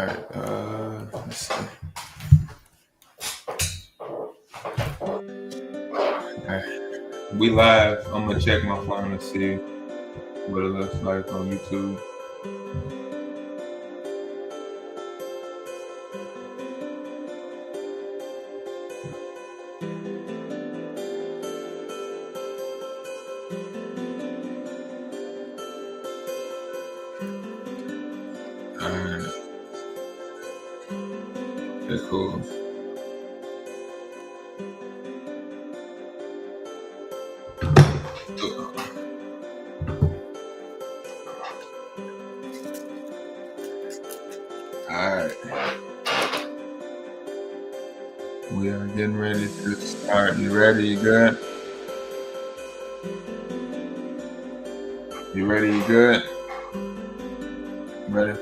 right. Let's see. All right. We live. I'm gonna check my phone to see what it looks like on YouTube. All right. That's cool. All right. We are getting ready to start. You ready? You good? You ready? You good? Ready?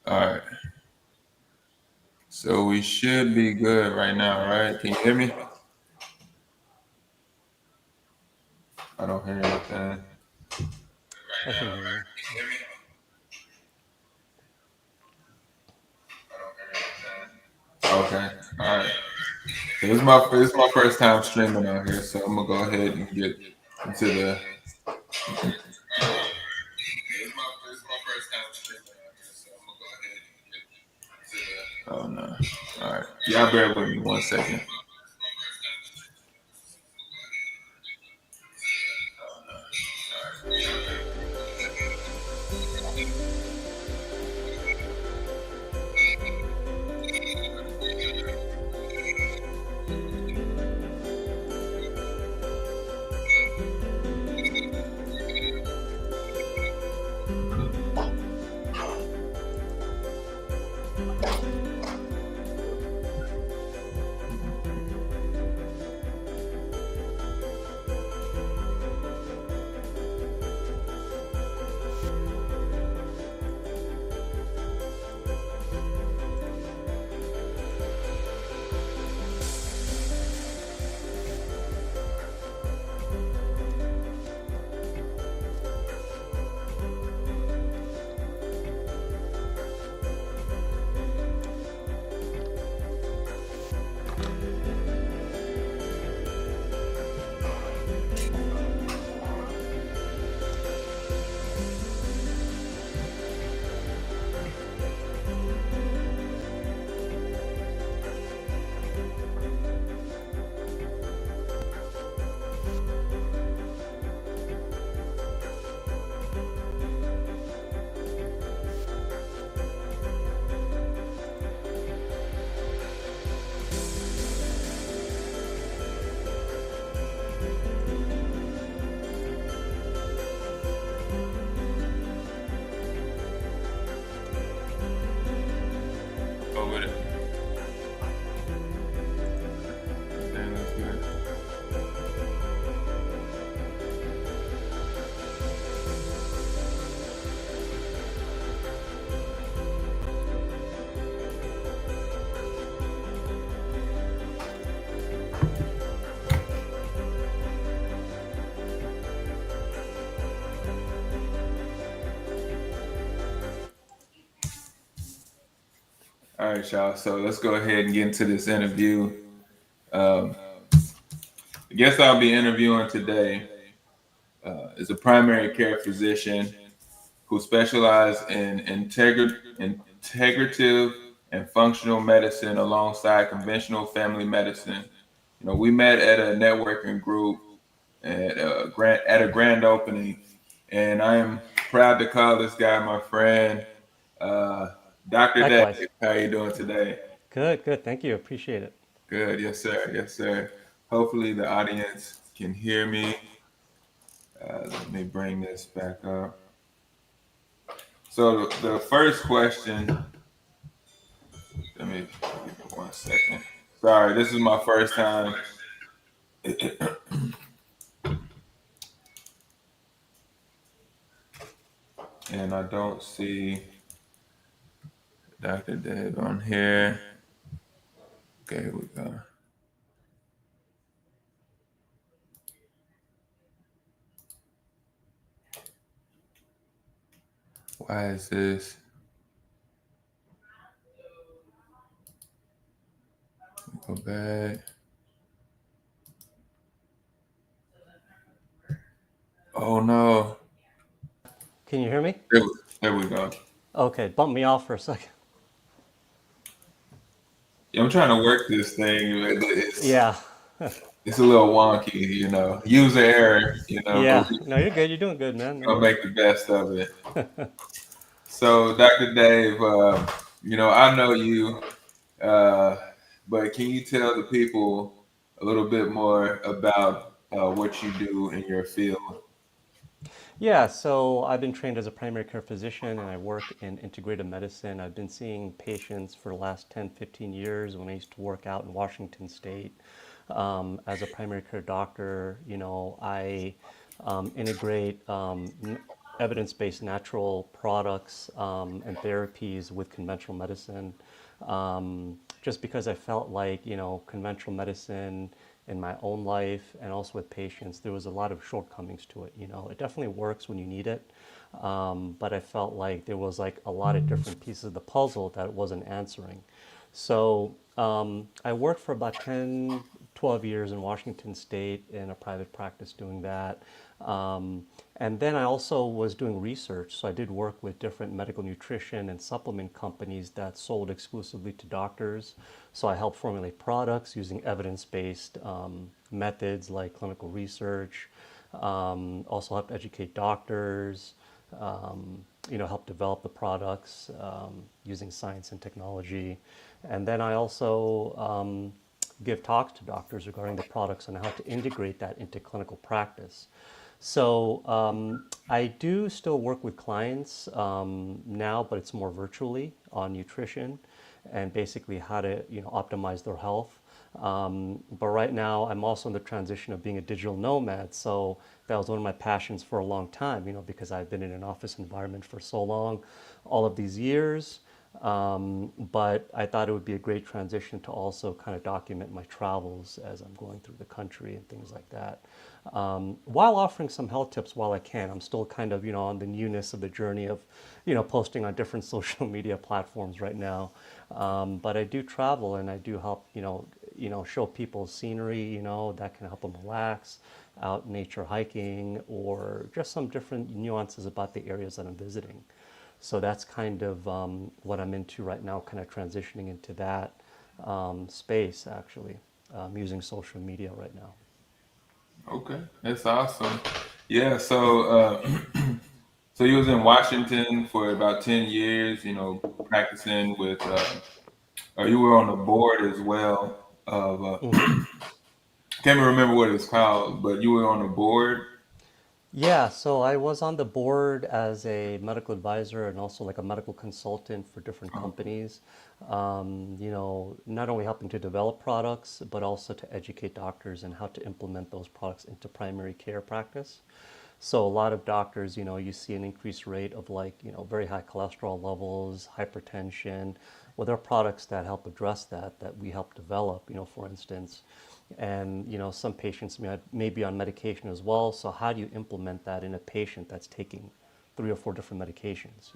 All right. So we should be good right now, right? Can you hear me? I don't hear anything. I can hear you. Okay. All right. So this is my first time streaming out here, so I'm gonna go ahead and get into the. Oh no. All right. Y'all bear with me 1 second. Go with it. Okay, that's good. All right, y'all. So let's go ahead and get into this interview. Um, the guest I'll be interviewing today is a primary care physician who specializes in integrative and functional medicine alongside conventional family medicine. We met at a networking group at a grand opening, and I am proud to call this guy my friend, uh, Dr. Dave. Likewise. How are you doing today? Good, good. Thank you. Appreciate it. Good, yes, sir, yes, sir. Hopefully, the audience can hear me. Let me bring this back up. So, the first question, let me give me 1 second. Sorry, this is my first time. And I don't see Dr. Dave on here. Okay, here we go. Why is this? Go back. Oh no. Can you hear me? There we go. Okay, bump me off for a second. Yeah, I'm trying to work this thing. Yeah, It's a little wonky, User error, but yeah. No, you're good. You're doing good, man. No we'll worries. make the best of it. So, Dr. Dave, I know you, uh, but can you tell the people a little bit more about what you do in your field? Yeah, so I've been trained as a primary care physician and I work in integrative medicine. I've been seeing patients for the last 10, 15 years when I used to work out in Washington State. As a primary care doctor, I integrate evidence-based natural products and therapies with conventional medicine. Just because I felt like, conventional medicine in my own life and also with patients, there was a lot of shortcomings to it. It definitely works when you need it, but I felt like there was like a lot of different pieces of the puzzle that it wasn't answering. So I worked for about 10, 12 years in Washington State in a private practice doing that. And then I also was doing research. So I did work with different medical nutrition and supplement companies that sold exclusively to doctors. So I helped formulate products using evidence-based methods like clinical research. Also helped educate doctors. Help develop the products using science and technology. And then I also give talks to doctors regarding the products and how to integrate that into clinical practice. So I do still work with clients now, but it's more virtually on nutrition and basically how to optimize their health. But right now, I'm also in the transition of being a digital nomad. So that was one of my passions for a long time, because I've been in an office environment for so long, all of these years. But I thought it would be a great transition to also kind of document my travels as I'm going through the country and things like that. While offering some health tips while I can. I'm still kind of, on the newness of the journey of, posting on different social media platforms right now. But I do travel and I do help, show people scenery, that can help them relax, out nature hiking, or just some different nuances about the areas that I'm visiting. So that's kind of what I'm into right now, kind of transitioning into that space actually, using social media right now. Okay, that's awesome. Yeah, so you was in Washington for about 10 years, practicing with, or you were on the board as well of, Hmm. can't even remember what it's called, but you were on the board. Yeah, so I was on the board as a medical advisor and also like a medical consultant for different Okay. companies. Not only helping to develop products, but also to educate doctors and how to implement those products into primary care practice. So a lot of doctors, you see an increased rate of like, very high cholesterol levels, hypertension. Well, there are products that help address that we help develop, for instance. And, some patients may be on medication as well. So how do you implement that in a patient that's taking 3 or 4 different medications?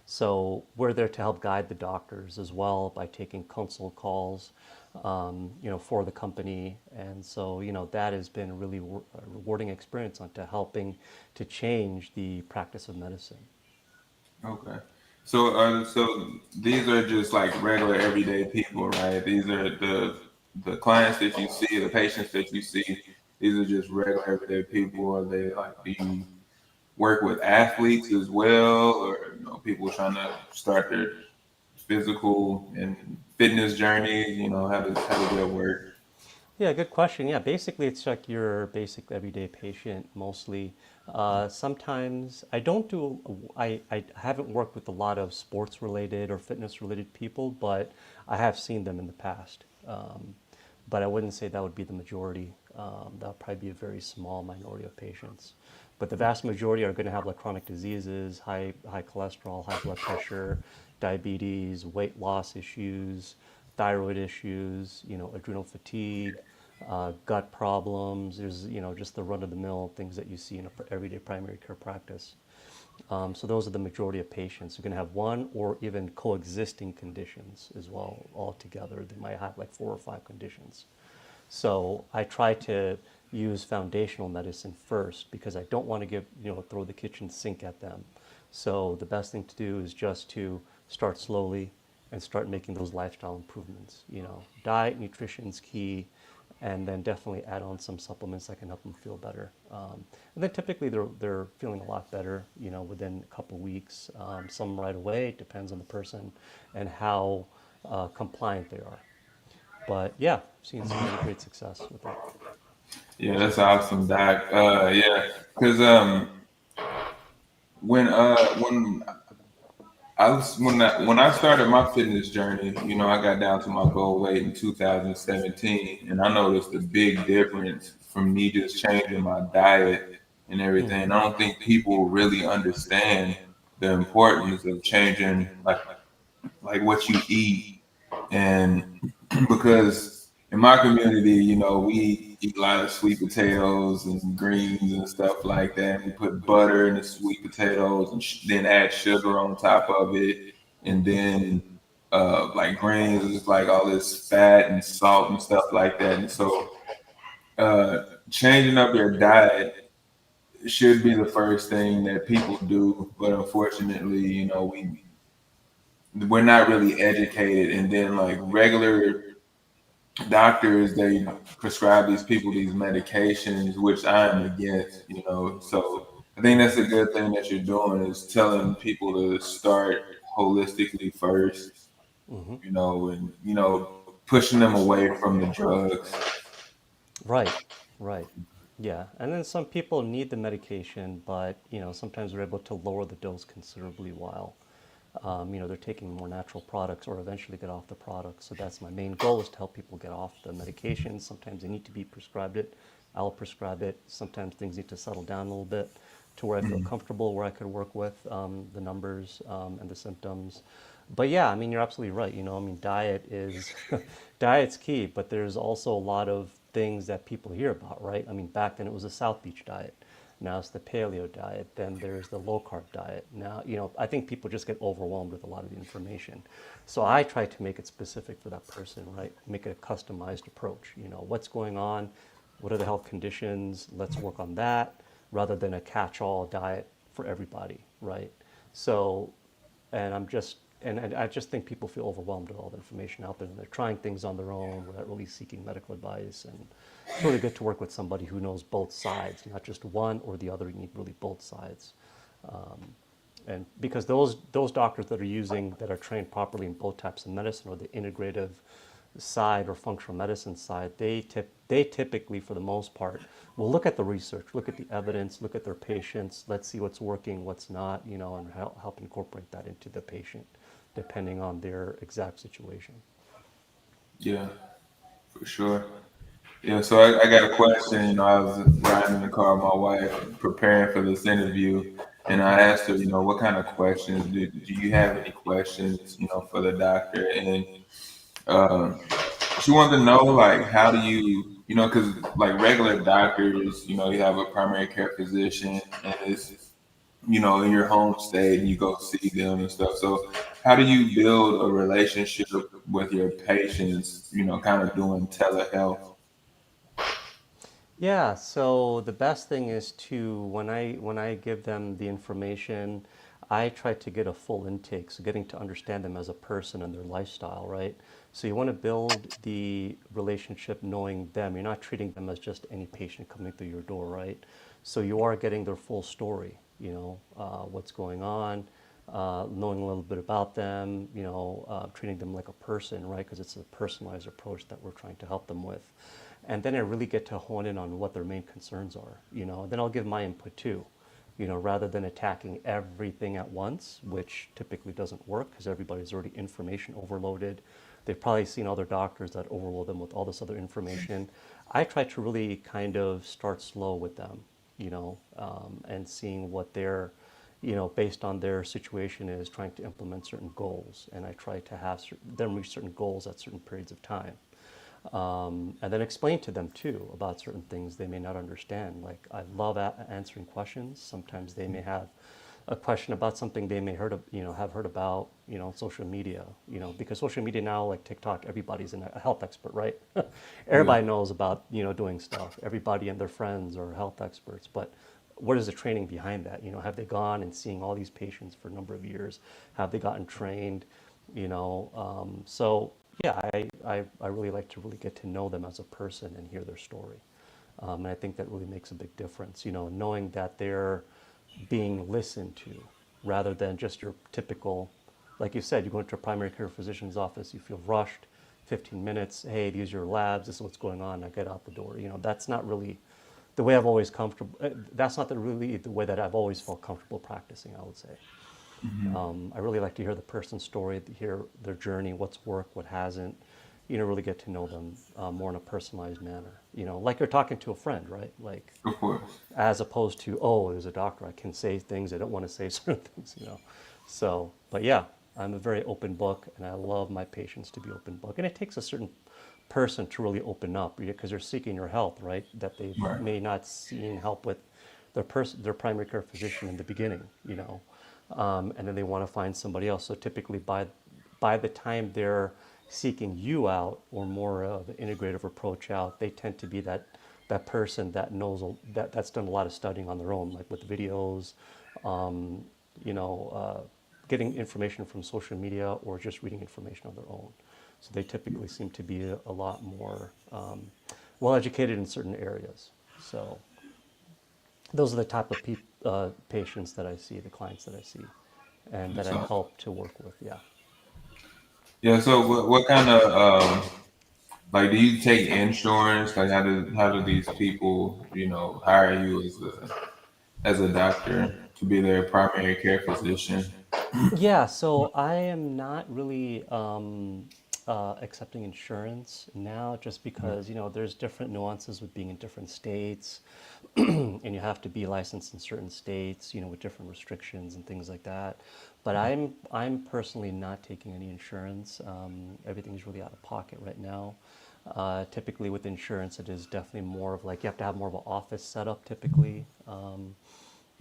So we're there to help guide the doctors as well by taking consult calls, for the company. And so, that has been a really a rewarding experience onto helping to change the practice of medicine. Okay. So these are just like regular everyday people, right? These are the clients that you see, the patients that you see. These are just regular everyday people. Are they like, do you work with athletes as well, or people trying to start their physical and fitness journey? How does that work? Yeah, good question. Yeah, basically, it's like your basic everyday patient mostly. Sometimes I don't do, I haven't worked with a lot of sports related or fitness related people, but I have seen them in the past. But I wouldn't say that would be the majority. That would probably be a very small minority of patients. but the vast majority are going to have like chronic diseases, high cholesterol, high blood pressure, diabetes, weight loss issues, thyroid issues, adrenal fatigue, gut problems. There's just the run-of-the-mill things that you see in a everyday primary care practice. So those are the majority of patients. You're going to have one or even coexisting conditions as well altogether. They might have like 4 or 5 conditions. So I try to use foundational medicine first because I don't want to throw the kitchen sink at them. So the best thing to do is just to start slowly and start making those lifestyle improvements. Diet, nutrition is key, and then definitely add on some supplements that can help them feel better. And then typically they're feeling a lot better, within a couple weeks. Some right away, it depends on the person and how compliant they are. But yeah, seeing some really great success with it. Yeah, that's awesome, Doc. Yeah, because when when I started my fitness journey, I got down to my goal weight in 2017, and I noticed a big difference from me just changing my diet and everything. Hmm. I don't think people really understand the importance of changing like what you eat, and because in my community, we eat a lot of sweet potatoes and greens and stuff like that. We put butter in the sweet potatoes and then add sugar on top of it, and then like greens is like all this fat and salt and stuff like that. And so changing up your diet should be the first thing that people do, but unfortunately, we're not really educated, and then like regular doctors, they prescribe these people these medications, which I am against, So I think that's a good thing that you're doing is telling people to start holistically first, Hmm. and pushing them away from the drugs. Right, right. Yeah, and then some people need the medication, but sometimes they're able to lower the dose considerably while they're taking more natural products or eventually get off the products. So that's my main goal is to help people get off the medications. Sometimes they need to be prescribed it. I'll prescribe it. Sometimes things need to settle down a little bit to where I feel Mhm. comfortable, where I could work with the numbers and the symptoms. But yeah, I mean, you're absolutely right. Diet is diet's key, but there's also a lot of things that people hear about, right? I mean, back then it was a South Beach diet. Now it's the paleo diet. Then there's the low carb diet. Now, I think people just get overwhelmed with a lot of the information. So I try to make it specific for that person, right? Make it a customized approach. What's going on? What are the health conditions? Let's work on that rather than a catch all diet for everybody, right? So, and I just think people feel overwhelmed with all the information out there, and they're trying things on their own without really seeking medical advice. And it's really good to work with somebody who knows both sides, not just one or the other. You need really both sides, and because those doctors that are trained properly in both types of medicine or the integrative side or functional medicine side, they typically, for the most part, will look at the research, look at the evidence, look at their patients. Let's see what's working, what's not, and help incorporate that into the patient, depending on their exact situation. Yeah, for sure. Yeah, so I got a question. I was riding in the car with my wife preparing for this interview, and I asked her, what kind of questions do you have any questions, for the doctor? And uh, she wanted to know, like, how do you, because like regular doctors, you have a primary care physician, and it's, in your home state, and you go see them and stuff. So, how do you build a relationship with your patients, kind of doing telehealth? Yeah, so the best thing is to when I give them the information, I try to get a full intake, so getting to understand them as a person and their lifestyle, right? So you want to build the relationship knowing them. You're not treating them as just any patient coming through your door, right? So you are getting their full story, what's going on, knowing a little bit about them, treating them like a person, right? Because it's a personalized approach that we're trying to help them with. And then I really get to hone in on what their main concerns are, Then I'll give my input too, rather than attacking everything at once, which typically doesn't work because everybody's already information overloaded. They've probably seen other doctors that overload them with all this other information. I try to really kind of start slow with them, and seeing what their, based on their situation is trying to implement certain goals. And I try to have them reach certain goals at certain periods of time. And then explain to them too about certain things they may not understand. Like I love answering questions. Sometimes they may have a question about something they may have heard about, on social media, because social media now, like TikTok, everybody's a health expert, right? Yeah, Everybody knows about, doing stuff. Everybody and their friends are health experts, but what is the training behind that? Have they gone and seeing all these patients for a number of years? Have they gotten trained? So yeah, I really like to really get to know them as a person and hear their story. And I think that really makes a big difference, knowing that they're being listened to rather than just your typical, like you said, you go into a primary care physician's office, you feel rushed, 15 minutes, hey, these are your labs, this is what's going on, I get out the door. That's not really the way I've always comfortable, that's not really the way that I've always felt comfortable practicing, I would say. I really like to hear the person's story, to hear their journey, what's worked, what hasn't, really get to know them more in a personalized manner. Like you're talking to a friend, right? Like, of course. as opposed to, oh, there's a doctor, I can say things, I don't want to say certain things. So, but yeah, I'm a very open book, and I love my patients to be open book. And it takes a certain person to really open up because they're seeking your health, right? That they Right. may not seen help with their primary care physician in the beginning, and then they want to find somebody else. So typically, by the time they're seeking you out, or more of an integrative approach out, they tend to be that person that knows that's done a lot of studying on their own, like with videos, um, you know, uh, getting information from social media, or just reading information on their own. So they typically seem to be a lot more well educated in certain areas. So those are the type of patients that I see, the clients that I see, and that I So, help to work with. Yeah. yeah. So, what kind of like, do you take insurance? Like, how do these people, hire you as a doctor to be their primary care physician? Yeah, so I am not really accepting insurance now, just because there's different nuances with being in different states, and you have to be licensed in certain states, with different restrictions and things like that. But I'm personally not taking any insurance. Everything's really out of pocket right now. Typically with insurance, it is definitely more of like you have to have more of an office setup typically.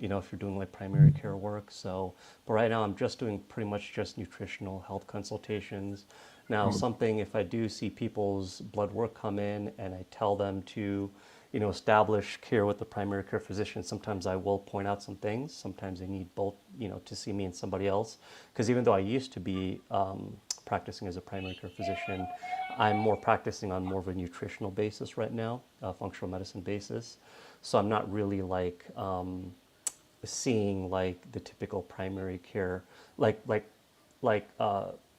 If you're doing like primary care work. So, but right now I'm just doing pretty much just nutritional health consultations. Now, something, if I do see people's blood work come in and I tell them to, establish care with the primary care physician, sometimes I will point out some things. Sometimes they need both, to see me and somebody else. Because even though I used to be practicing as a primary care physician, I'm more practicing on more of a nutritional basis right now, a functional medicine basis. So I'm not really like seeing like the typical primary care, like like like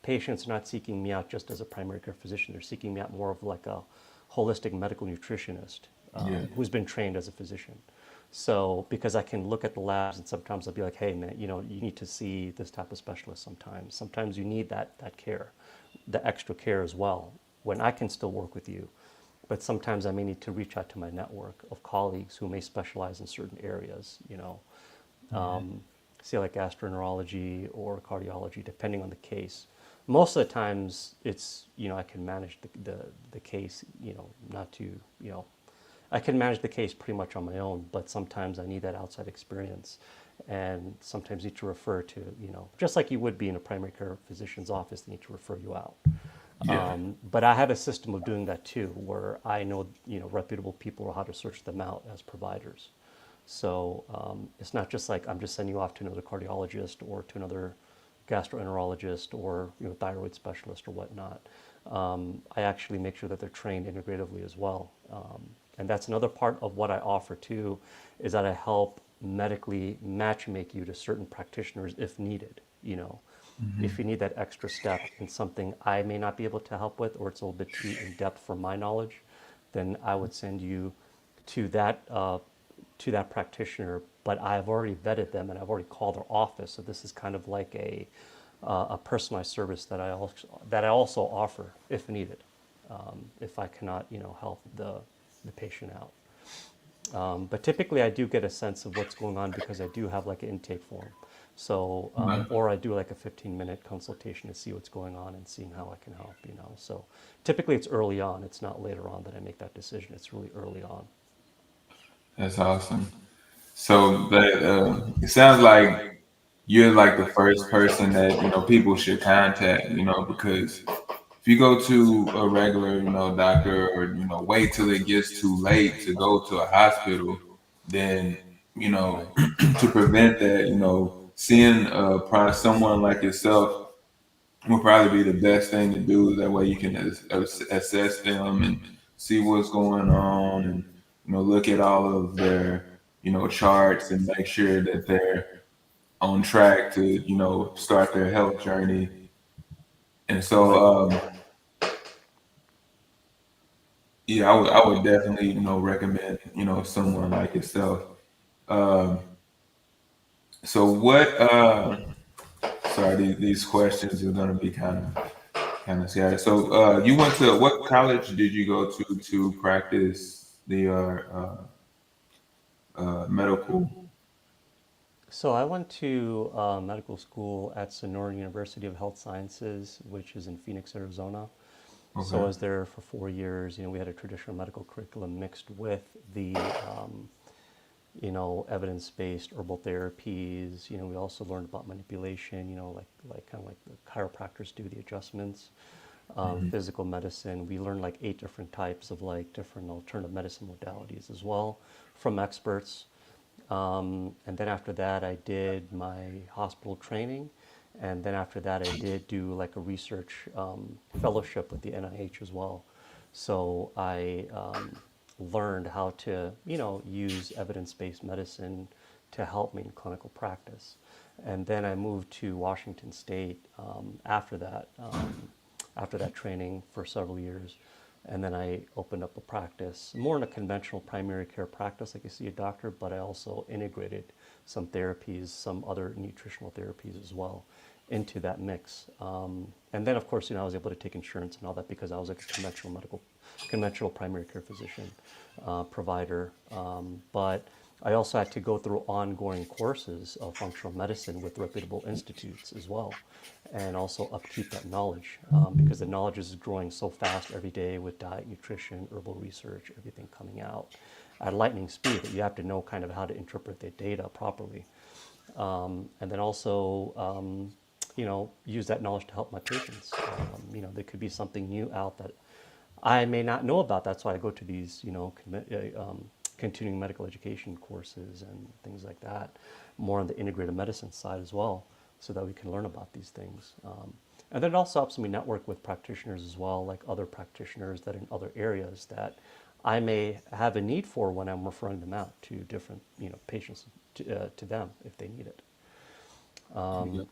patients are not seeking me out just as a primary care physician. They're seeking me out more of like a holistic medical nutritionist Yeah. who's been trained as a physician. So because I can look at the labs, and sometimes I'll be like, hey man, you need to see this type of specialist sometimes. Sometimes you need that care, the extra care as well, when I can still work with you. But sometimes I may need to reach out to my network of colleagues who may specialize in certain areas, say like gastroenterology or cardiology, depending on the case. Most of the times, it's I can manage the case. Not to I can manage the case pretty much on my own. But sometimes I need that outside experience, and sometimes need to refer to just like you would be in a primary care physician's office. They need to refer you out. Yeah. But I have a system of doing that too, where I know reputable people or how to search them out as providers. So it's not just like I'm just sending you off to another cardiologist or to another gastroenterologist or thyroid specialist or whatnot. I actually make sure that they're trained integratively as well. And that's another part of what I offer too, is that I help medically match make you to certain practitioners if needed. If you need that extra step in something I may not be able to help with, or it's a little bit too in depth for my knowledge, then I would send you to that practitioner. But I've already vetted them and I've already called their office. So this is kind of like a personalized service that I also offer if needed, if I cannot help the patient out. But typically, I do get a sense of what's going on because I do have like an intake form. So, Right. or I do like a 15-minute consultation to see what's going on and seeing how I can help, you know. So typically it's early on. It's not later on that I make that decision. It's really early on. That's awesome. So that it sounds like you're like the first person that people should contact, because if you go to a regular, doctor, or wait till it gets too late to go to a hospital, then Right. to prevent that, seeing someone like yourself will probably be the best thing to do. That way you can assess them and see what's going on, and look at all of their charts and make sure that they're on track to start their health journey. And Right. so yeah, I would definitely recommend someone like yourself. Um, so what? Sorry, these questions are going to be kind of scattered. So you went to what college did you go to practice the medical? So I went to medical school at Sonoran University of Health Sciences, which is in Phoenix, Arizona. So I Okay. was there for 4 years. You know, we had a traditional medical curriculum mixed with the evidence-based herbal therapies. You know, we also learned about manipulation. You know, like kind of like the chiropractors do the adjustments. Hmm. Physical medicine. We learned like 8 different types of like different alternative medicine modalities as well from experts. And then after that, I did my hospital training. And then after that, I did do like a research fellowship with the NIH as well. So I learned how to, use evidence-based medicine to help me in clinical practice. And then I moved to Washington State after that training for several years. And then I opened up a practice, more in a conventional primary care practice, like you see a doctor, but I also integrated some therapies, some other nutritional therapies as well into that mix. And then, of course, I was able to take insurance and all that because I was like a conventional primary care physician provider. But I also had to go through ongoing courses of functional medicine with reputable institutes as well, and also upkeep that knowledge because the knowledge is growing so fast every day with diet, nutrition, herbal research, everything coming out at lightning speed that you have to know kind of how to interpret the data properly. And then also, use that knowledge to help my patients. There could be something new out that I may not know about. That's why I go to these, continuing medical education courses and things like that, more on the integrative medicine side as well, so that we can learn about these things. And then it also helps me network with practitioners as well, like other practitioners that in other areas that I may have a need for when I'm referring them out to different, patients to them if they need it.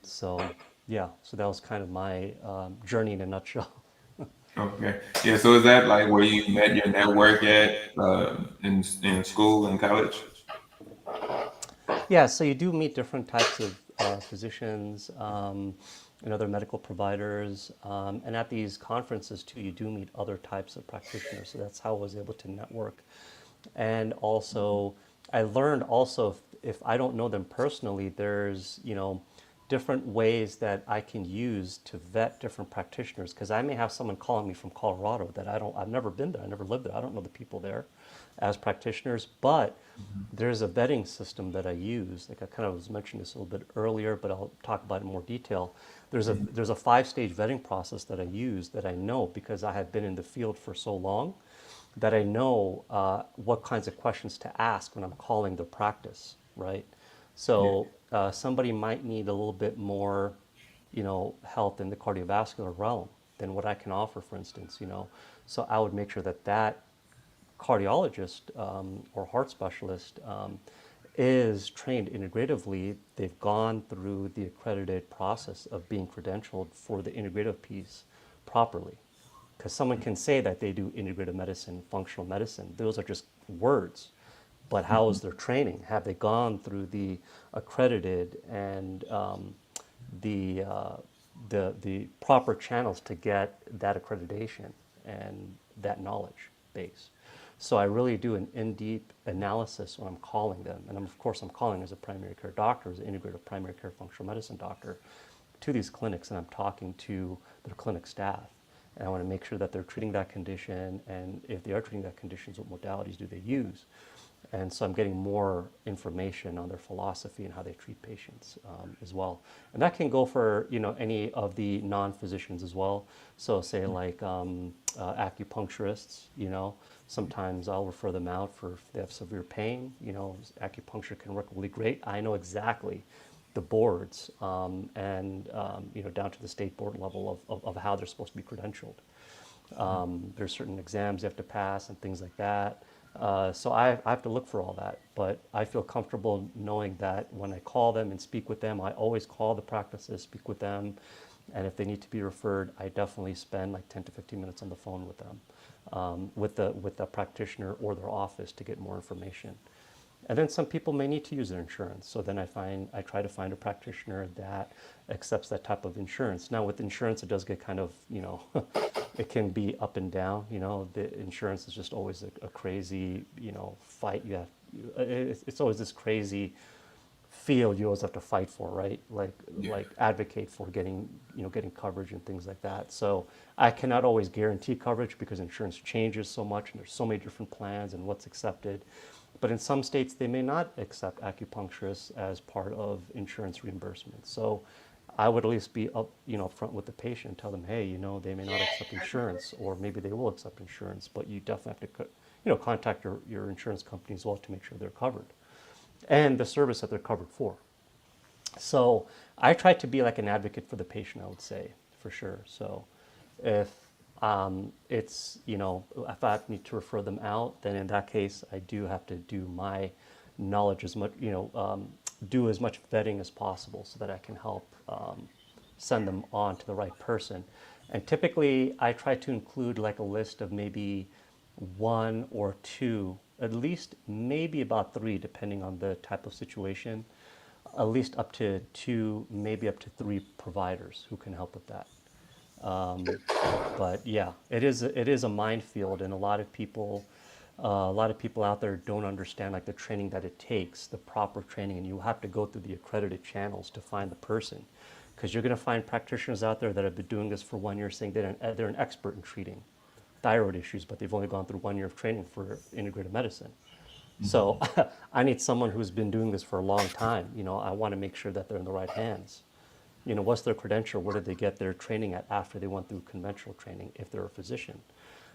So yeah, so that was kind of my journey in a nutshell. Okay. Yeah. So is that like where you met your network at in school and college? Yeah, so you do meet different types of physicians and other medical providers. And at these conferences, too, you do meet other types of practitioners. So that's how I was able to network. And also, I learned also if I don't know them personally, there's, different ways that I can use to vet different practitioners because I may have someone calling me from Colorado that I've never been there, I never lived there, I don't know the people there as practitioners, but there's a vetting system that I use. Like I kind of was mentioning this a little bit earlier, but I'll talk about it in more detail. There's a 5-stage vetting process that I use that I know because I have been in the field for so long that I know what kinds of questions to ask when I'm calling the practice, right? Yeah. So somebody might need a little bit more, health in the cardiovascular realm than what I can offer, for instance, So I would make sure that that cardiologist or heart specialist is trained integratively. They've gone through the accredited process of being credentialed for the integrative piece properly. Because someone can say that they do integrative medicine, functional medicine. Those are just words. But how is their training? Have they gone through the accredited and the, uh, the proper channels to get that accreditation and that knowledge base? So I really do an in-deep analysis when I'm calling them. And of course, I'm calling as a primary care doctor, as an integrative primary care functional medicine doctor to these clinics, and I'm talking to their clinic staff. And I want to make sure that they're treating that condition, and if they are treating that condition, what modalities do they use? And so I'm getting more information on their philosophy and how they treat patients as well. And that can go for any of the non-physicians as well. So say like acupuncturists, sometimes I'll refer them out for if they have severe pain. Acupuncture can work really great. I know exactly the boards and down to the state board level of how they're supposed to be credentialed. There's certain exams you have to pass and things like that. So I have to look for all that, but I feel comfortable knowing that when I call them and speak with them, I always call the practices, speak with them, and if they need to be referred, I definitely spend like 10 to 15 minutes on the phone with them, with the practitioner or their office to get more information. And then some people may need to use their insurance. So then I try to find a practitioner that accepts that type of insurance. Now with insurance, it does get kind of, it can be up and down. The insurance is just always a crazy, fight. It's always this crazy field you always have to fight for, right? Like advocate for getting coverage and things like that. So I cannot always guarantee coverage because insurance changes so much and there's so many different plans and what's accepted. But in some states, they may not accept acupuncturists as part of insurance reimbursement. So I would at least be upfront with the patient and tell them, hey, they may not accept insurance, or maybe they will accept insurance, but you definitely have to, contact your insurance company as well to make sure they're covered and the service that they're covered for. So I try to be like an advocate for the patient, I would say, for sure. So if if I need to refer them out, then in that case, I do have to do my knowledge as much, do as much vetting as possible so that I can help send them on to the right person. And typically, I try to include like a list of maybe one or two, at least maybe about three, depending on the type of situation, at least up to two, maybe up to three providers who can help with that. But yeah, it is a minefield, and a lot of people out there don't understand like the training that it takes, the proper training, and you have to go through the accredited channels to find the person, because you're going to find practitioners out there that have been doing this for 1 year, saying they're an expert in treating thyroid issues, but they've only gone through 1 year of training for integrative medicine. So I need someone who's been doing this for a long time. I want to make sure that they're in the right hands. What's their credential? Where did they get their training at after they went through conventional training, if they're a physician?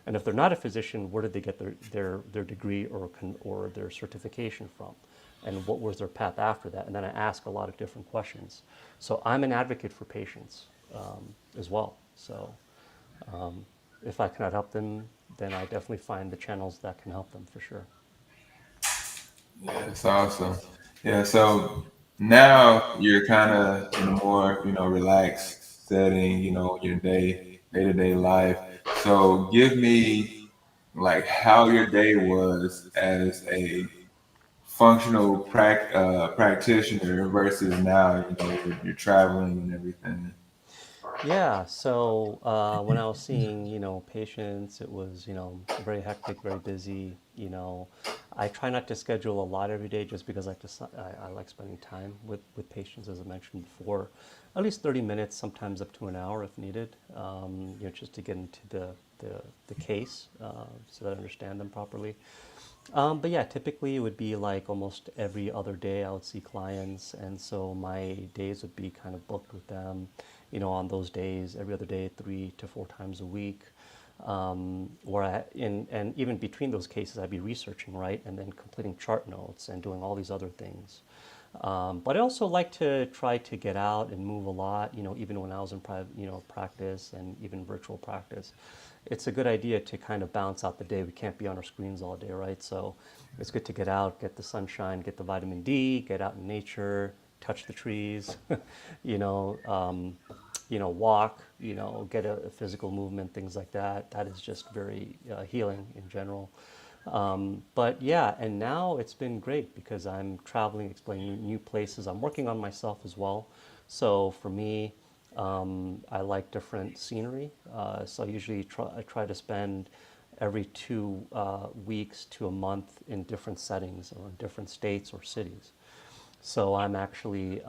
And if they're not a physician, where did they get their degree or their certification from? And what was their path after that? And then I ask a lot of different questions. So I'm an advocate for patients as well. So if I cannot help them, then I definitely find the channels that can help them for sure. Yeah, that's awesome. Yeah, so now you're kind of in a more, relaxed setting, your day-to-day life. So give me like how your day was as a functional practitioner versus now, you're traveling and everything. Yeah, so when I was seeing, patients, it was, very hectic, very busy. I try not to schedule a lot every day just because I like spending time with patients, as I mentioned before, at least 30 minutes, sometimes up to an hour if needed, just to get into the case so that I understand them properly. But yeah, typically it would be like almost every other day I would see clients, and so my days would be kind of booked with them, on those days, every other day, 3 to 4 times a week. And even between those cases, I'd be researching, right, and then completing chart notes and doing all these other things. But I also like to try to get out and move a lot, even when I was in private, practice and even virtual practice. It's a good idea to kind of balance out the day. We can't be on our screens all day, right? So it's good to get out, get the sunshine, get the vitamin D, get out in nature, touch the trees, you know, um, walk, get a physical movement, things like that. That is just very healing in general. But yeah, and now it's been great because I'm traveling, exploring new places. I'm working on myself as well. So for me, I like different scenery. So I try to spend every 2 weeks to a month in different settings or in different states or cities. So I'm actually,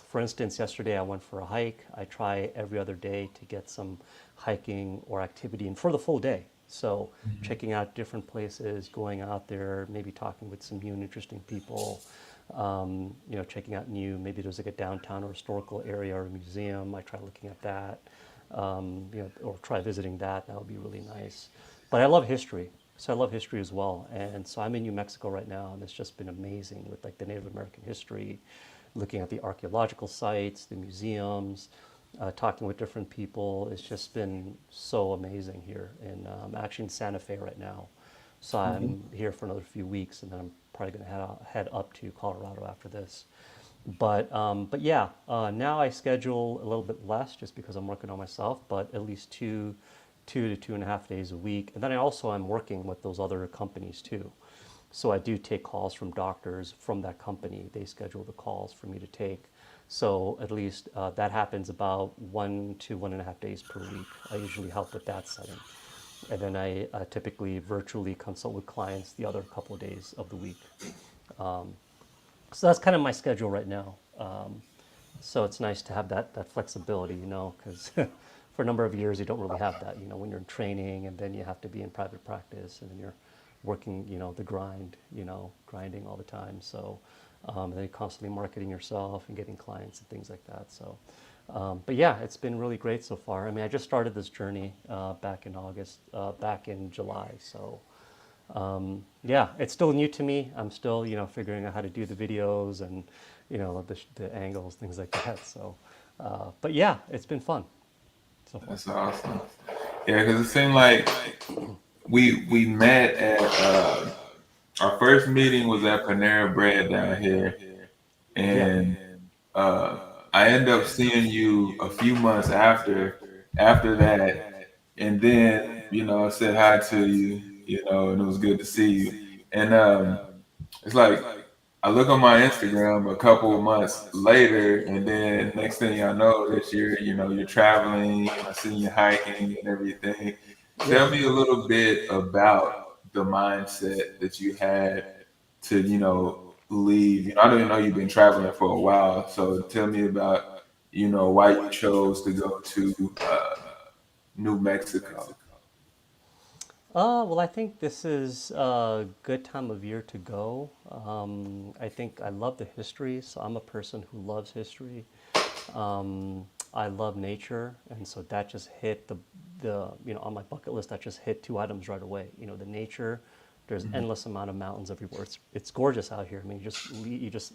for instance, yesterday I went for a hike. I try every other day to get some hiking or activity in for the full day. So checking out different places, going out there, maybe talking with some new and interesting people, checking out maybe there's like a downtown or historical area or a museum. I try looking at that, or try visiting that. That would be really nice. But I love history. So I love history as well. And so I'm in New Mexico right now, and it's just been amazing with like the Native American history, looking at the archaeological sites, the museums, talking with different people. It's just been so amazing here. And I'm actually in Santa Fe right now. So I'm here for another few weeks, and then I'm probably going to head up to Colorado after this. But yeah, now I schedule a little bit less just because I'm working on myself, but at least two to 2.5 days a week. And then I'm working with those other companies too. So I do take calls from doctors from that company. They schedule the calls for me to take. So at least that happens about 1 to 1.5 days per week. I usually help with that setting. And then I typically virtually consult with clients the other couple of days of the week. So that's kind of my schedule right now. So it's nice to have that flexibility, because for a number of years you don't really have that, when you're in training and then you have to be in private practice and then you're working, the grind, grinding all the time. So then you're constantly marketing yourself and getting clients and things like that. So, but yeah, it's been really great so far. I mean, I just started this journey back in July. So yeah, it's still new to me. I'm still, figuring out how to do the videos and, the angles, things like that. So, but yeah, it's been fun so far. That's awesome. Yeah, because it seemed like we met at our first meeting was at Panera Bread down here, Yeah. and uh, I ended up seeing you a few months after that, and then I said hi to you, and it was good to see you. And it's like I look on my Instagram a couple of months later, and then next thing I know that you're traveling, and I see you hiking and everything. Yeah. Tell me a little bit about the mindset that you had to, leave. I don't even know you've been traveling for a while, so tell me about, why you chose to go to New Mexico. Well, I think this is a good time of year to go. I think I love the history, so I'm a person who loves history. I love nature, and so that just hit on my bucket list. That just hit two items right away. The nature. There's endless amount of mountains everywhere. It's gorgeous out here. I mean, you just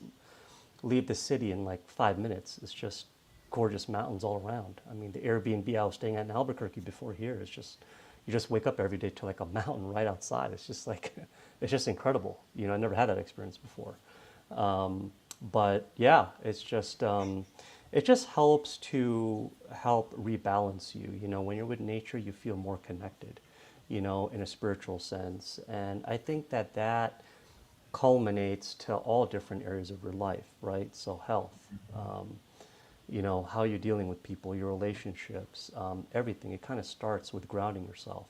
leave the city in like 5 minutes. It's just gorgeous mountains all around. I mean, the Airbnb I was staying at in Albuquerque before here is just you just wake up every day to like a mountain right outside. It's just like it's just incredible. I never had that experience before. But yeah, it just helps to help rebalance you. When you're with nature, you feel more connected, in a spiritual sense. And I think that culminates to all different areas of your life, right? So health, how you're dealing with people, your relationships, everything. It kind of starts with grounding yourself.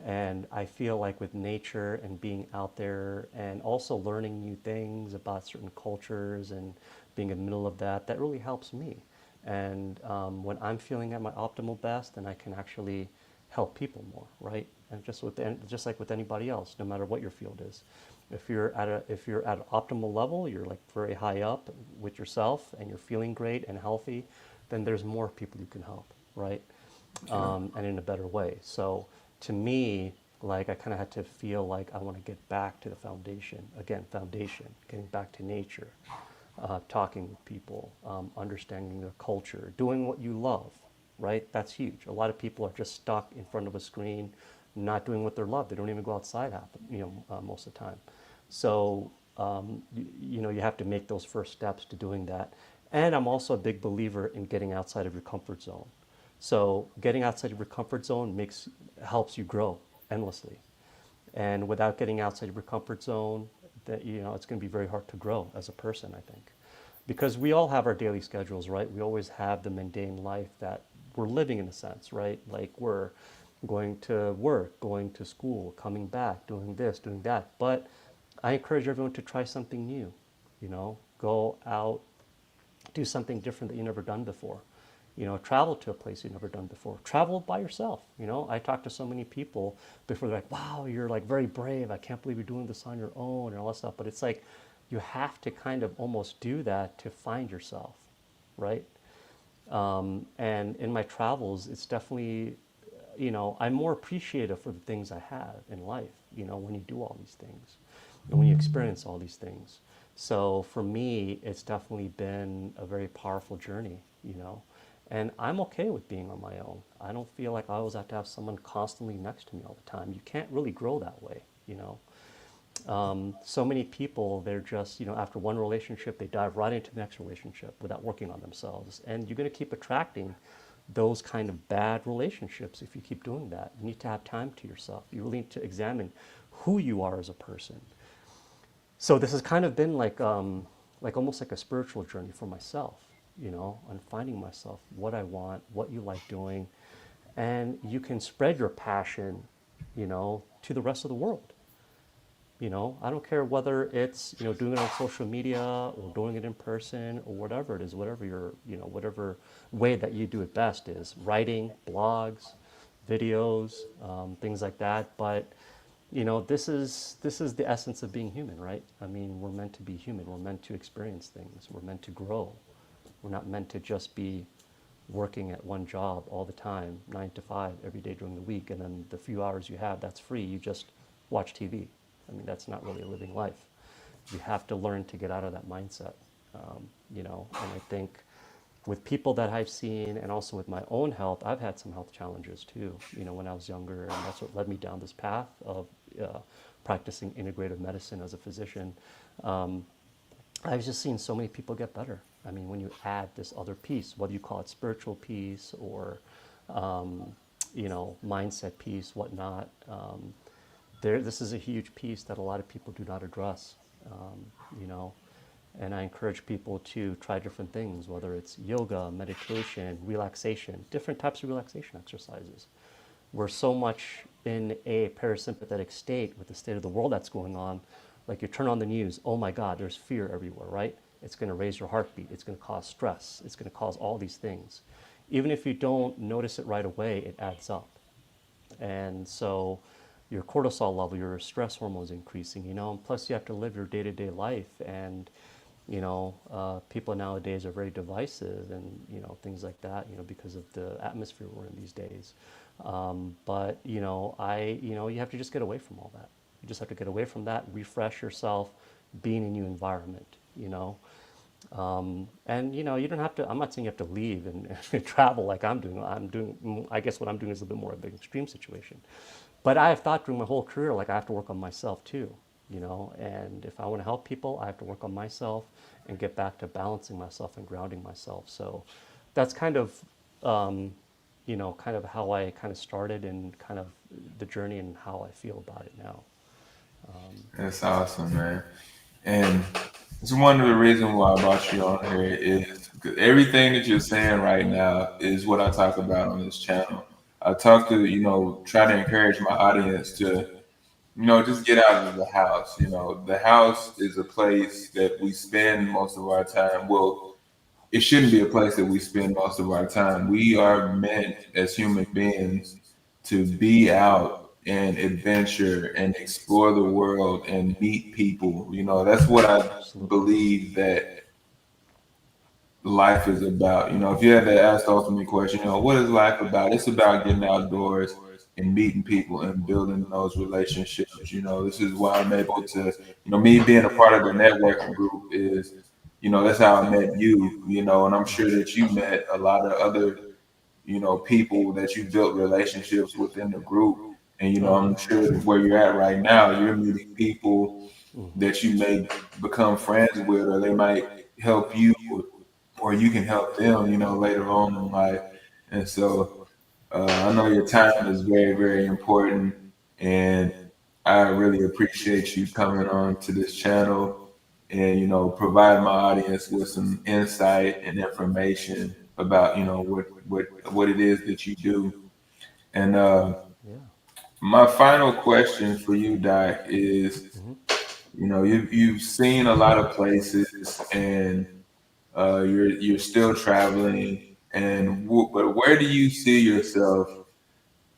And I feel like with nature and being out there and also learning new things about certain cultures and being in the middle of that, that really helps me. And when I'm feeling at my optimal best, then I can actually help people more, right? And just like with anybody else, no matter what your field is. If you're at an optimal level, you're like very high up with yourself and you're feeling great and healthy, then there's more people you can help, right? Sure. And in a better way. So to me, like I kind of had to feel like I want to get back to the foundation again, getting back to nature, talking with people, understanding their culture, doing what you love, right? That's huge. A lot of people are just stuck in front of a screen, not doing what they love. They don't even go outside most of the time. So you have to make those first steps to doing that. And I'm also a big believer in getting outside of your comfort zone. So getting outside of your comfort zone helps you grow endlessly. And without getting outside of your comfort zone, it's going to be very hard to grow as a person, I think, because we all have our daily schedules, right? We always have the mundane life that we're living in a sense, right? Like going to work, going to school, coming back, doing this, doing that. But I encourage everyone to try something new, go out, do something different that you never done before. Travel to a place you've never done before. Travel by yourself. I talk to so many people before they're like, wow, you're like very brave. I can't believe you're doing this on your own and all that stuff. But it's like you have to kind of almost do that to find yourself, right? And in my travels, it's definitely, I'm more appreciative for the things I have in life, when you do all these things and when you experience all these things. So for me, it's definitely been a very powerful journey, and I'm okay with being on my own. I don't feel like I always have to have someone constantly next to me all the time. You can't really grow that way. So many people, they're just, after one relationship, they dive right into the next relationship without working on themselves. And you're going to keep attracting those kind of bad relationships if you keep doing that. You need to have time to yourself. You really need to examine who you are as a person. So this has kind of been like almost like a spiritual journey for myself, on finding myself, what I want, what you like doing, and you can spread your passion, to the rest of the world. I don't care whether it's, doing it on social media or doing it in person or whatever it is, whatever your, whatever way that you do it best is writing, blogs, videos, things like that. But, this is the essence of being human, right? I mean, we're meant to be human. We're meant to experience things. We're meant to grow. We're not meant to just be working at one job all the time, 9 to 5, every day during the week, and then the few hours you have that's free, you just watch TV. I mean, that's not really a living life. You have to learn to get out of that mindset, and I think with people that I've seen and also with my own health, I've had some health challenges too, when I was younger, and that's what led me down this path of practicing integrative medicine as a physician. I've just seen so many people get better. I mean, when you add this other piece, whether you call it spiritual piece or, mindset piece, whatnot, this is a huge piece that a lot of people do not address, um, you know. And I encourage people to try different things, whether it's yoga, meditation, relaxation, different types of relaxation exercises. We're so much in a parasympathetic state with the state of the world that's going on. Like you turn on the news, oh my God, there's fear everywhere, right? It's going to raise your heartbeat. It's going to cause stress. It's going to cause all these things. Even if you don't notice it right away, it adds up. And so your cortisol level, your stress hormones increasing, and plus you have to live your day-to-day life. And, people nowadays are very divisive and, things like that, because of the atmosphere we're in these days. But, you have to just get away from all that. You just have to get away from that, refresh yourself, be in a new environment. And you don't have to. I'm not saying you have to leave and travel like I'm doing. I guess what I'm doing is a bit more of an extreme situation. But I have thought during my whole career, like I have to work on myself too. And if I want to help people, I have to work on myself and get back to balancing myself and grounding myself. So that's kind of how I kind of started and kind of the journey and how I feel about it now. That's awesome, man. And it's one of the reasons why I brought you on here is because everything that you're saying right now is what I talk about on this channel. I talk to, try to encourage my audience to, just get out of the house. The house is a place that we spend most of our time. Well, it shouldn't be a place that we spend most of our time. We are meant as human beings to be out and adventure and explore the world and meet people. That's what I Absolutely. believe that life is about. If you had to ask the ultimate question, what is life about? It's about getting outdoors and meeting people and building those relationships. This is why I'm able to, me being a part of the networking group is, that's how I met you, and I'm sure that you met a lot of other, people that you built relationships within the group. And, Oh I'm yeah. sure that where you're at right now, you're meeting people that you may become friends with, or they might help you, or you can help them, later on in life. And so I know your time is very, very important, and I really appreciate you coming on to this channel and provide my audience with some insight and information about what it is that you do. And My final question for you, Doc, is Hmm. you've seen a lot of places, and you're still traveling, and but where do you see yourself,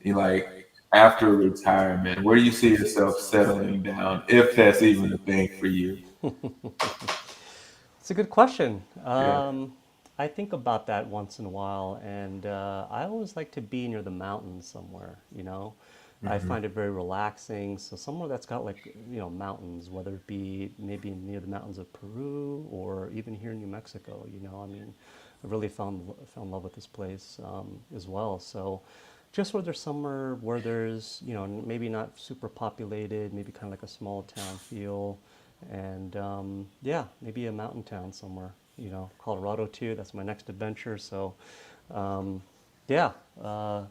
like after retirement? Where do you see yourself settling down, if that's even a thing for you? It's a good question. Yeah. I think about that once in a while, and I always like to be near the mountains somewhere. I Hmm. find it very relaxing. So somewhere that's got like mountains, whether it be maybe near the mountains of Peru or even here in New Mexico. I mean, I really fell in love with this place as well. So just where there's somewhere where there's maybe not super populated, maybe kind of like a small town feel, and yeah, maybe a mountain town somewhere. Colorado too. That's my next adventure. So um, yeah,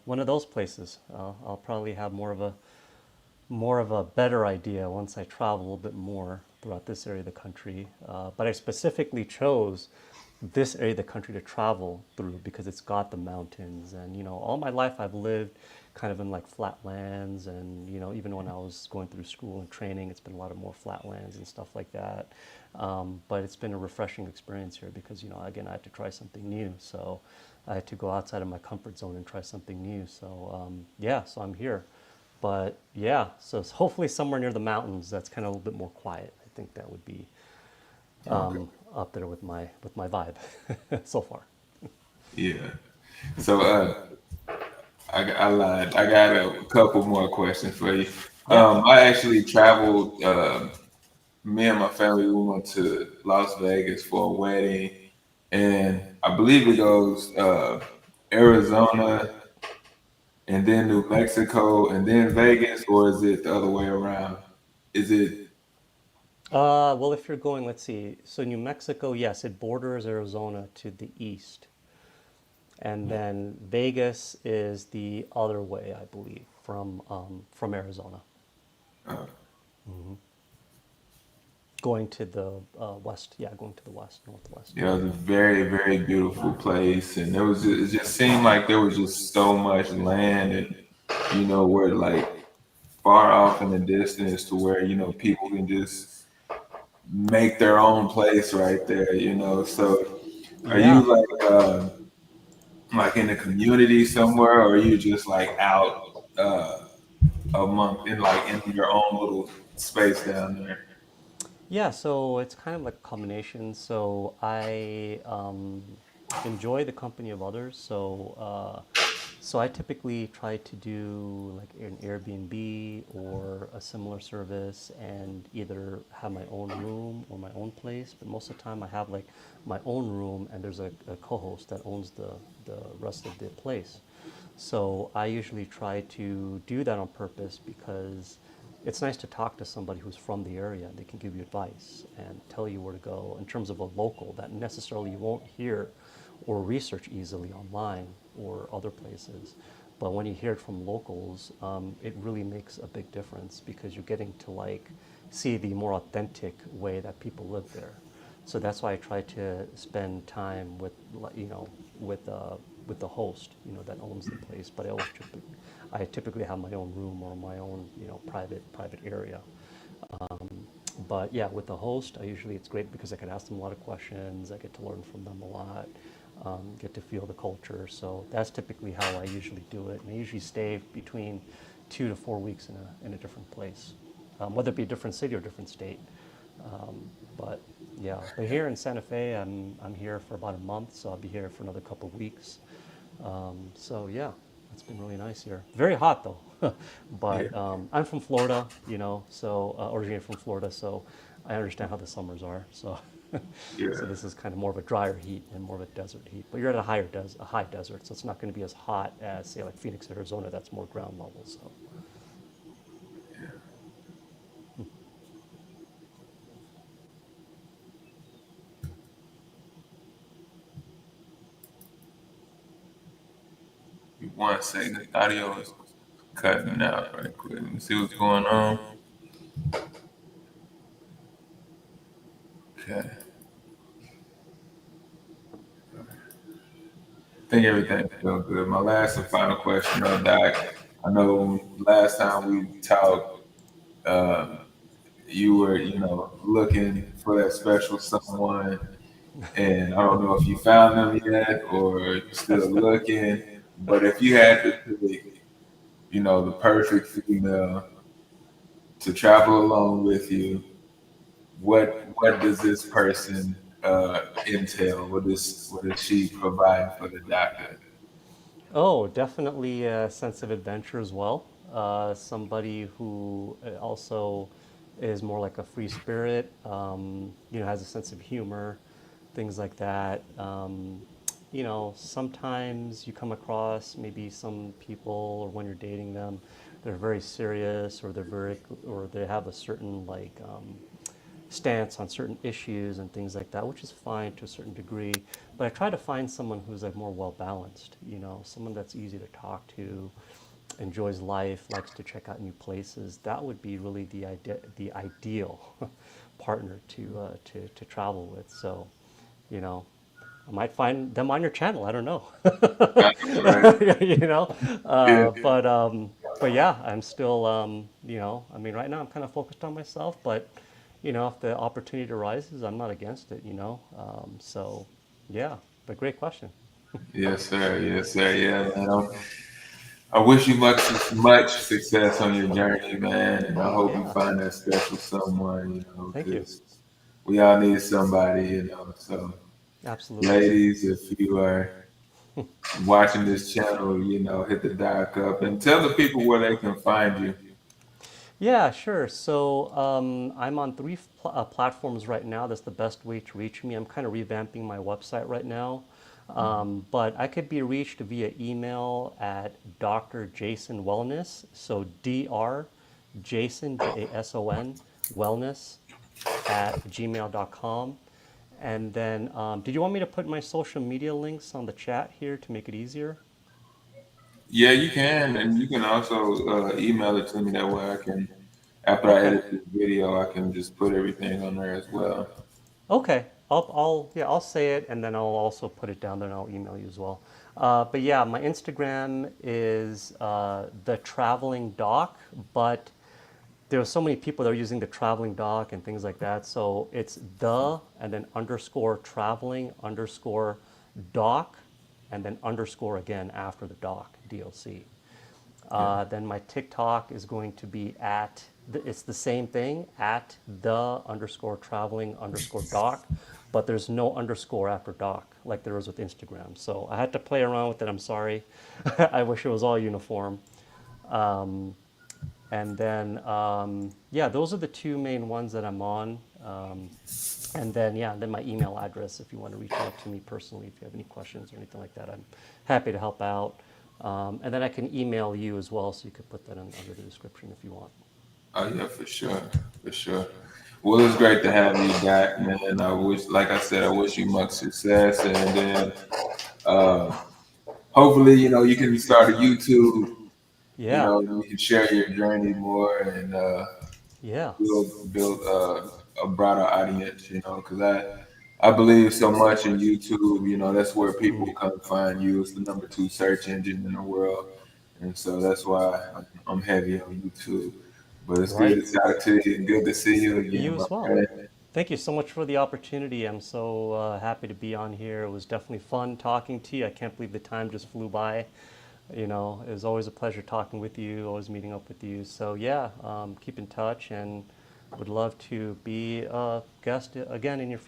one of those places. I'll probably have more of a better idea once I travel a little bit more throughout this area of the country. But I specifically chose this area of the country to travel through because it's got the mountains. And all my life I've lived kind of in like flatlands, and even when I was going through school and training, it's been a lot of more flatlands and stuff like that. But it's been a refreshing experience here because again, I had to try something new. So I had to go outside of my comfort zone and try something new. So yeah, so I'm here. But yeah, so hopefully somewhere near the mountains that's kind of a little bit more quiet. I think that would be Okay. up there with my vibe so far. Yeah. So I lied. I got a couple more questions for you. Yeah. I actually traveled. Me and my family, we went to Las Vegas for a wedding, and I believe it goes Arizona, and then New Mexico, and then Vegas, or is it the other way around? Is it Well, if you're going, let's see. So New Mexico, yes, it borders Arizona to the east, and then Vegas is the other way, I believe, from Arizona, uh, going to the west. Yeah, going to the west, northwest. it was a very, very beautiful place, and it just seemed like there was just so much land, and where like far off in the distance to where people can just make their own place right there. So are you Yeah. like in the community somewhere, or are you just like out among in your own little space down there? Yeah, so it's kind of like a combination. So I enjoy the company of others. So I typically try to do like an Airbnb or a similar service and either have my own room or my own place. But most of the time I have like my own room and there's a co-host that owns the rest of the place. So I usually try to do that on purpose because it's nice to talk to somebody who's from the area. They can give you advice and tell you where to go in terms of a local that necessarily you won't hear or research easily online or other places. But when you hear it from locals, it really makes a big difference because you're getting to like see the more authentic way that people live there. So that's why I try to spend time with, with with the host, that owns the place. But I typically have my own room or my own, private area. But yeah, with the host, it's great because I can ask them a lot of questions. I get to learn from them a lot, get to feel the culture. So that's typically how I usually do it. And I usually stay between 2 to 4 weeks in a different place, whether it be a different city or different state. But yeah, but here in Santa Fe, I'm here for about a month, so I'll be here for another couple of weeks. So yeah, it's been really nice here. Very hot though, Yeah, but I'm from Florida, so originally from Florida, so I understand how the summers are. So, so yeah. this is kind of more of a drier heat and more of a desert heat. But you're at a high desert, so it's not going to be as hot as say like Phoenix, Arizona. That's more ground level. So Give me 1 second. Audio is cutting out right quick. Let me see what's going on. Okay. I think everything's doing good. My last and final question, Doc. I know last time we talked, uh, you were, looking for that special someone, and I don't know if you found them yet or you're still looking. But if you had to pick, the perfect female to travel along with you, what does this person entail? What does she provide for the doctor? Oh, definitely a sense of adventure as well. Somebody who also is more like a free spirit, has a sense of humor, things like that. Sometimes you come across maybe some people, or when you're dating them, they're very serious, or or they have a certain stance on certain issues and things like that, which is fine to a certain degree. But I try to find someone who's like more well balanced, someone that's easy to talk to, enjoys life, likes to check out new places. That would be really the ideal partner to travel with. So, you know, I might find them on your channel. I don't know. Right. you know, Yeah. uh, but um, but yeah, I'm still I mean, right now I'm kind of focused on myself, but if the opportunity arises, I'm not against it. So yeah, but great question. Yes, sir. Yes, sir. Yeah, man. I wish you much success on your journey, man, and I hope you Yeah, find that special someone, thank you. because we all need somebody, So, Absolutely. ladies, if you are watching this channel, hit the doc up and tell the people where they can find you. Yeah, sure. So I'm on three platforms right now. That's the best way to reach me. I'm kind of revamping my website right now. But I could be reached via email at Dr. Jason Wellness. So Dr. Jason, Jason, wellness at gmail.com. And then, did you want me to put my social media links on the chat here to make it easier? Yeah, you can, and you can also email it to me. That way, I can, after I Okay. edit this video, I can just put everything on there as well. Okay, I'll say it, and then I'll also put it down there, and I'll email you as well. But yeah, my Instagram is the traveling doc, but there are so many people that are using the traveling doc and things like that. So it's the and then underscore traveling underscore doc, and then underscore again after the doc, DOC. Yeah. Then my TikTok is going to be it's the same thing, at the underscore traveling underscore doc, but there's no underscore after doc like there is with Instagram. So I had to play around with it. I'm sorry. I wish it was all uniform. And then, yeah, those are the two main ones that I'm on. And then, yeah, then my email address if you want to reach out to me personally, if you have any questions or anything like that, I'm happy to help out. And then I can email you as well, so you could put that under the description if you want. Oh yeah, for sure, for sure. Well, it's great to have you back, man. Like I said, I wish you much success, and then uh, hopefully, you can start a YouTube. Yeah, You can share your journey more and yeah. build a broader audience. Because I believe so much in YouTube. That's where people come find you. It's the number two search engine in the world, and so that's why I'm heavy on YouTube. But it's good Right. to talk to you. Good to see you You again, my as well. friend. Thank you so much for the opportunity. I'm so happy to be on here. It was definitely fun talking to you. I can't believe the time just flew by. It was always a pleasure talking with you, always meeting up with you. So yeah, keep in touch, and would love to be a guest again in your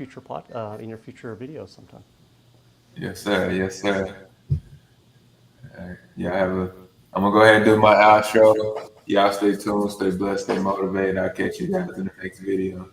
in your future videos sometime. Yes, sir. Yes, sir. Yeah, I'm gonna go ahead and do my outro. Y'all stay tuned, stay blessed, stay motivated. I'll catch you guys in the next video.